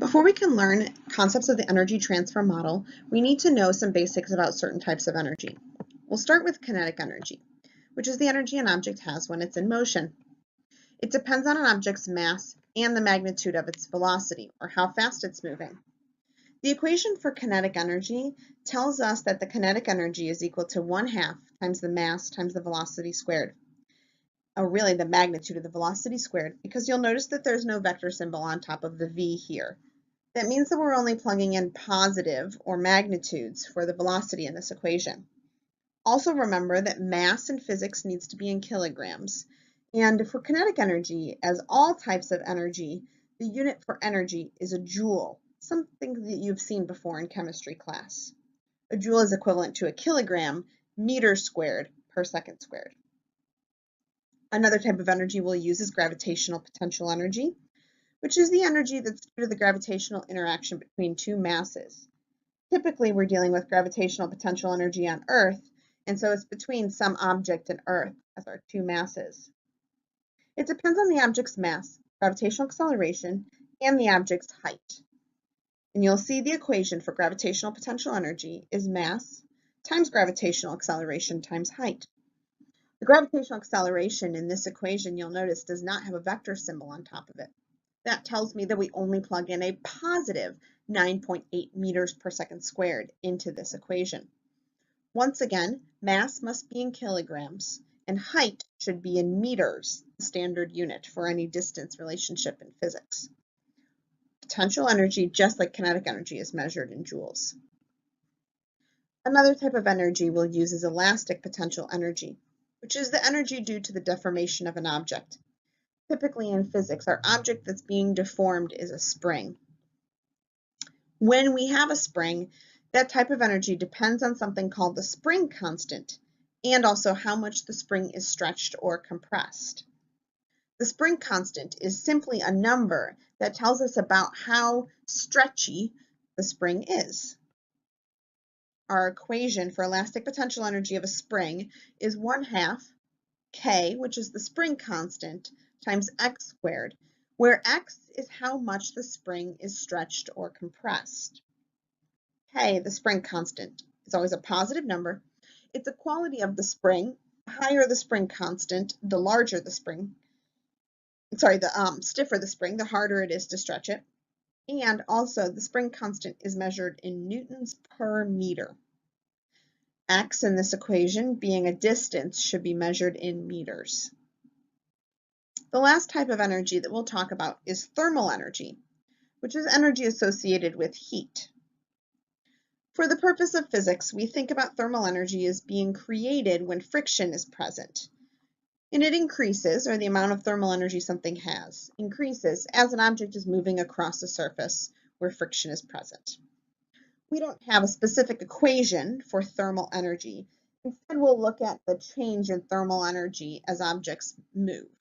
Before we can learn concepts of the energy transfer model, we need to know some basics about certain types of energy. We'll start with kinetic energy, which is the energy an object has when it's in motion. It depends on an object's mass and the magnitude of its velocity, or how fast it's moving. The equation for kinetic energy tells us that the kinetic energy is equal to 1/2 times the mass times the velocity squared. Or really the magnitude of the velocity squared, because you'll notice that there's no vector symbol on top of the v here. That means that we're only plugging in positive or magnitudes for the velocity in this equation. Also remember that mass in physics needs to be in kilograms. And for kinetic energy, as all types of energy, the unit for energy is a joule, something that you've seen before in chemistry class. A joule is equivalent to a kilogram, meters squared per second squared. Another type of energy we'll use is gravitational potential energy, which is the energy that's due to the gravitational interaction between two masses. Typically, we're dealing with gravitational potential energy on Earth, and so it's between some object and Earth as our two masses. It depends on the object's mass, gravitational acceleration, and the object's height. And you'll see the equation for gravitational potential energy is mass times gravitational acceleration times height. The gravitational acceleration in this equation, you'll notice, does not have a vector symbol on top of it. That tells me that we only plug in a positive 9.8 meters per second squared into this equation. Once again, mass must be in kilograms, and height should be in meters, the standard unit for any distance relationship in physics. Potential energy, just like kinetic energy, is measured in joules. Another type of energy we'll use is elastic potential energy, which is the energy due to the deformation of an object. Typically in physics, our object that's being deformed is a spring. When we have a spring, that type of energy depends on something called the spring constant, and also how much the spring is stretched or compressed. The spring constant is simply a number that tells us about how stretchy the spring is. Our equation for elastic potential energy of a spring is 1/2 K, which is the spring constant, times x squared, where x is how much the spring is stretched or compressed. K, the spring constant, is always a positive number. It's a quality of the spring. The higher the spring constant, the larger the spring. The stiffer the spring, the harder it is to stretch it. And also, the spring constant is measured in newtons per meter. X in this equation, being a distance, should be measured in meters. The last type of energy that we'll talk about is thermal energy, which is energy associated with heat. For the purpose of physics, we think about thermal energy as being created when friction is present. And it increases, or the amount of thermal energy something has, increases as an object is moving across a surface where friction is present. We don't have a specific equation for thermal energy. Instead, we'll look at the change in thermal energy as objects move.